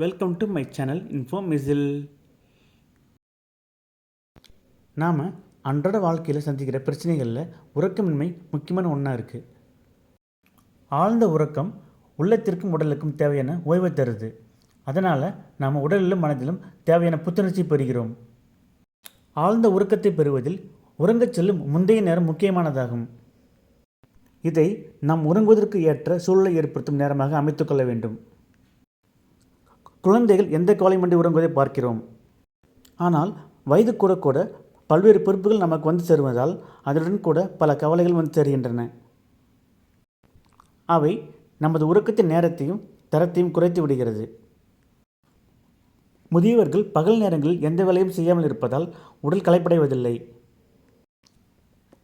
Welcome to my channel info missile. நாம் அன்றாட வாழ்க்கையில் சந்திக்கிற பிரச்சனைகளில் உறக்கமின்மை முக்கியமான ஒன்றா இருக்குது. ஆழ்ந்த உறக்கம் உள்ளத்திற்கும் உடலுக்கும் தேவையான ஓய்வை தருது. அதனால் நாம் உடலிலும் மனதிலும் தேவையான புத்துணர்ச்சி பெறுகிறோம். ஆழ்ந்த உறக்கத்தை பெறுவதில் உறங்கச் செல்லும் முந்தைய நேரம் முக்கியமானதாகும். இதை நாம் உறங்குவதற்கு ஏற்ற சூழலை ஏற்படுத்தும் நேரமாக அமைத்துக்கொள்ள வேண்டும். குழந்தைகள் எந்த கவலையுமின்றி உறங்குவதை பார்க்கிறோம். ஆனால் வயது கூட கூட பல்வேறு பொறுப்புகள் நமக்கு வந்து சேருவதால் அதனுடன் கூட பல கவலைகள் வந்து சேருகின்றன. அவை நமது உறக்கத்தின் நேரத்தையும் தரத்தையும் குறைத்து விடுகிறது. முதியவர்கள் பகல் நேரங்களில் எந்த வேலையும் செய்யாமல் இருப்பதால் உடல் களைப்படைவதில்லை.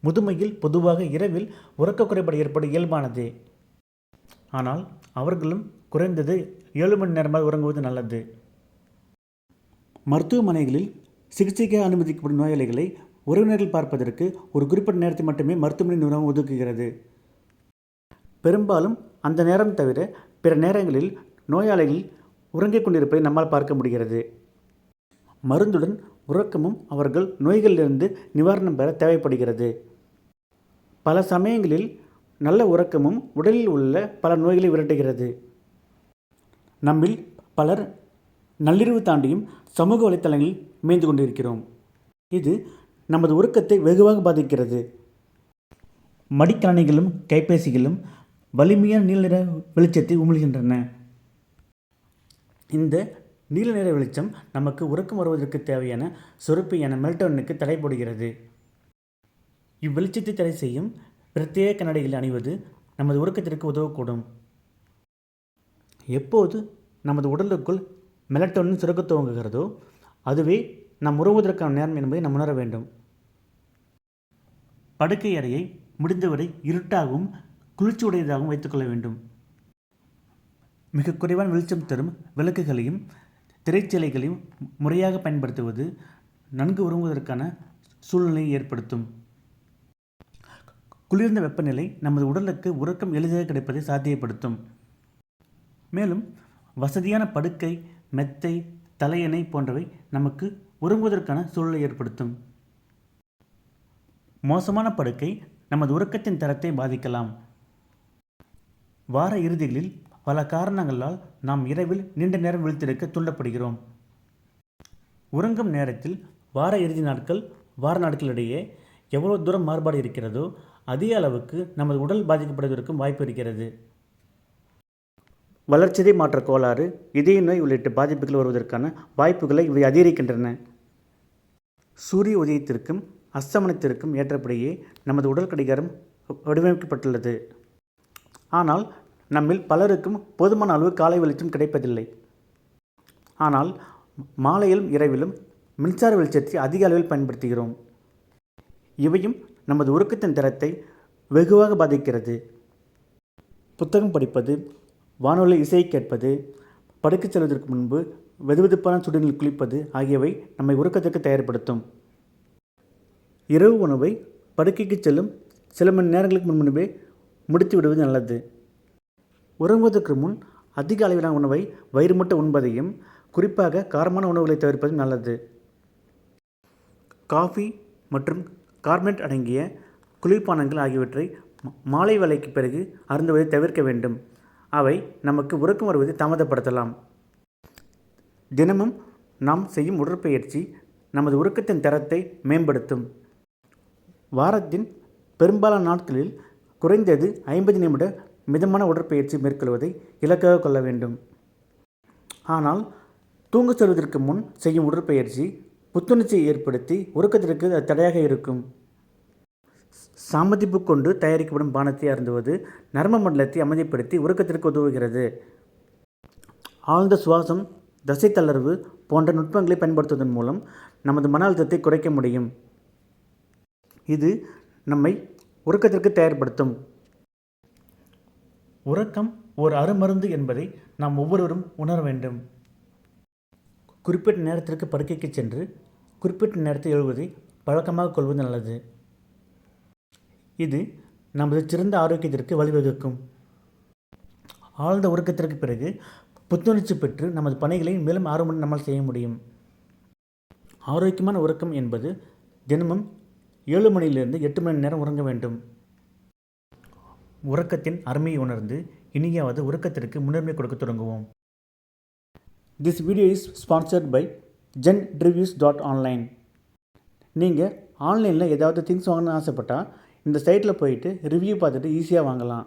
முதுமையில் பொதுவாக இரவில் உறக்க குறைபாடு ஏற்படும் இயல்பானதே. ஆனால் அவர்களும் குறைந்தது 7 மணி நேரமாக உறங்குவது நல்லது. மருத்துவமனைகளில் சிகிச்சைக்காக அனுமதிக்கப்படும் நோயாளிகளை உறவினர்கள் பார்ப்பதற்கு ஒரு குறிப்பிட்ட நேரத்தை மட்டுமே மருத்துவமனை நிறுவனம் ஒதுக்குகிறது. பெரும்பாலும் அந்த நேரம் தவிர பிற நேரங்களில் நோயாளிகள் உறங்கிக் கொண்டிருப்பதை நம்மால் பார்க்க முடிகிறது. மருந்துடன் உறக்கமும் அவர்கள் நோய்களிலிருந்து நிவாரணம் பெற தேவைப்படுகிறது. பல சமயங்களில் நல்ல உறக்கமும் உடலில் உள்ள பல நோய்களை விரட்டுகிறது. நம்மில் பலர் நள்ளிரவு தாண்டியும் சமூக வலைத்தளங்களில் மேய்ந்து கொண்டிருக்கிறோம். இது நமது உறக்கத்தை வெகுவாக பாதிக்கிறது. மடிக்கணினிகளும் கைபேசிகளும் வலிமையான நீல நிற வெளிச்சத்தை உமிழ்கின்றன. இந்த நீல நிற வெளிச்சம் நமக்கு உறக்கம் வருவதற்கு தேவையான சுரப்பியான மெல்டோனுக்கு தடை போடுகிறது. இவ்வெளிச்சத்தை தடை செய்யும் பிரத்யேக கண்ணாடிகளை அணிவது நமது உறக்கத்திற்கு உதவக்கூடும். எப்போது நமது உடலுக்குள் மெலட்டோனின் சுரக்க துவங்குகிறதோ அதுவே நாம் உறங்குவதற்கான நேரம் என்பதை நாம் உணர வேண்டும். படுக்கை அறையை முடிந்தவரை இருட்டாகவும் குளிர்ச்சி உடையதாகவும் வைத்துக்கொள்ள வேண்டும். மிக குறைவான வெளிச்சம் தரும் விளக்குகளையும் திரைச்சீலைகளையும் முறையாக பயன்படுத்துவது நன்கு உறங்குவதற்கான சூழ்நிலையை ஏற்படுத்தும். குளிர்ந்த வெப்பநிலை நமது உடலுக்கு உறக்கம் எளிதாக கிடைப்பதை சாத்தியப்படுத்தும். மேலும் வசதியான படுக்கை, மெத்தை, தலையணை போன்றவை நமக்கு உறங்குவதற்கான சூழலை ஏற்படுத்தும். மோசமான படுக்கை நமது உறக்கத்தின் தரத்தை பாதிக்கலாம். வார இறுதிகளில் பல காரணங்களால் நாம் இரவில் நீண்ட நேரம் விழித்திருக்க தூண்டப்படுகிறோம். உறங்கும் நேரத்தில் வார இறுதி நாட்கள், வார நாட்களிடையே எவ்வளவு தூரம் மாறுபாடு இருக்கிறதோ அதிக அளவுக்கு நமது உடல் பாதிக்கப்படுவதற்கும் வாய்ப்பு இருக்கிறது. வளர்ச்சிதை மாற்ற கோளாறு, இதய நோய் உள்ளிட்ட பாதிப்புகள் வருவதற்கான வாய்ப்புகளை இவை அதிகரிக்கின்றன. சூரிய உதயத்திற்கும் அஸ்தமனத்திற்கும் ஏற்றபடியே நமது உடல் கடிகாரம் வடிவமைக்கப்பட்டுள்ளது. ஆனால் நம்மில் பலருக்கும் போதுமான அளவு காலை வெளிச்சம் கிடைப்பதில்லை. ஆனால் மாலையிலும் இரவிலும் மின்சார வெளிச்சத்தை அதிக அளவில் பயன்படுத்துகிறோம். இவையும் நமது உறக்கத்தின் தரத்தை வெகுவாக பாதிக்கிறது. புத்தகம் படிப்பது, வானொலி இசை கேட்பது, படுக்கச் செல்வதற்கு முன்பு வெதுவெதுப்பான சுடுநீரில் குளிப்பது ஆகியவை நம்மை உறக்கத்திற்கு தயார்படுத்தும். இரவு உணவை படுக்கைக்கு செல்லும் சில மணி நேரங்களுக்கு முன்பே முடித்து விடுவது நல்லது. உறங்குவதற்கு முன் அதிக அளவிலான உணவை வயிறு முட்ட உண்பதையும் குறிப்பாக காரமான உணவுகளை தவிர்ப்பதும் நல்லது. காஃபி மற்றும் கார்பனேட் அடங்கிய குளிர்பானங்கள் ஆகியவற்றை மாலை வேளைக்கு பிறகு அருந்துவதை தவிர்க்க வேண்டும். அவை நமக்கு உறக்கம் வருவதை தாமதப்படுத்தலாம். தினமும் நாம் செய்யும் உடற்பயிற்சி நமது உறக்கத்தின் தரத்தை மேம்படுத்தும். வாரத்தின் பெரும்பாலான நாட்களில் குறைந்தது 50 நிமிட மிதமான உடற்பயிற்சி மேற்கொள்வதை இலக்காக கொள்ள வேண்டும். ஆனால் தூங்க செல்வதற்கு முன் செய்யும் உடற்பயிற்சி புத்துணர்ச்சியை ஏற்படுத்தி உறக்கத்திற்கு அது தடையாக இருக்கும். சாமதிப்பு கொண்டு தயாரிக்கப்படும் பானத்தை அருந்துவது நரம்பு மண்டலத்தை அமைதிப்படுத்தி உறக்கத்திற்கு உதவுகிறது. ஆழ்ந்த சுவாசம், தசை தளர்வு போன்ற நுட்பங்களை பயன்படுத்துவதன் மூலம் நமது மன அழுத்தத்தை குறைக்க முடியும். இது நம்மை உறக்கத்திற்கு தயார்படுத்தும். உறக்கம் ஒரு அருமருந்து என்பதை நாம் ஒவ்வொருவரும் உணர வேண்டும். குறிப்பிட்ட நேரத்திற்கு படுக்கைக்கு சென்று குறிப்பிட்ட நேரத்தில் எழுவதை பழக்கமாக கொள்வது நல்லது. இது நமது சிறந்த ஆரோக்கியத்திற்கு வழிவகுக்கும். ஆழ்ந்த உறக்கத்திற்கு பிறகு புத்துணர்ச்சி பெற்று நமது பணிகளை மேலும் ஆர்வமுடன் நம்மால் செய்ய முடியும். ஆரோக்கியமான உறக்கம் என்பது தினமும் 7 மணியிலிருந்து 8 மணி நேரம் உறங்க வேண்டும். உறக்கத்தின் அருமையை உணர்ந்து இனியாவது உறக்கத்திற்கு முன்னுரிமை கொடுக்க தொடங்குவோம். This video is sponsored by genreviews.online. நீங்கள் ஆன்லைனில் ஏதாவது திங்ஸ் வாங்கணும்னு ஆசைப்பட்டால் இந்த சைட்டில் போயிட்டு ரிவ்யூ பார்த்துட்டு ஈஸியாக வாங்கலாம்.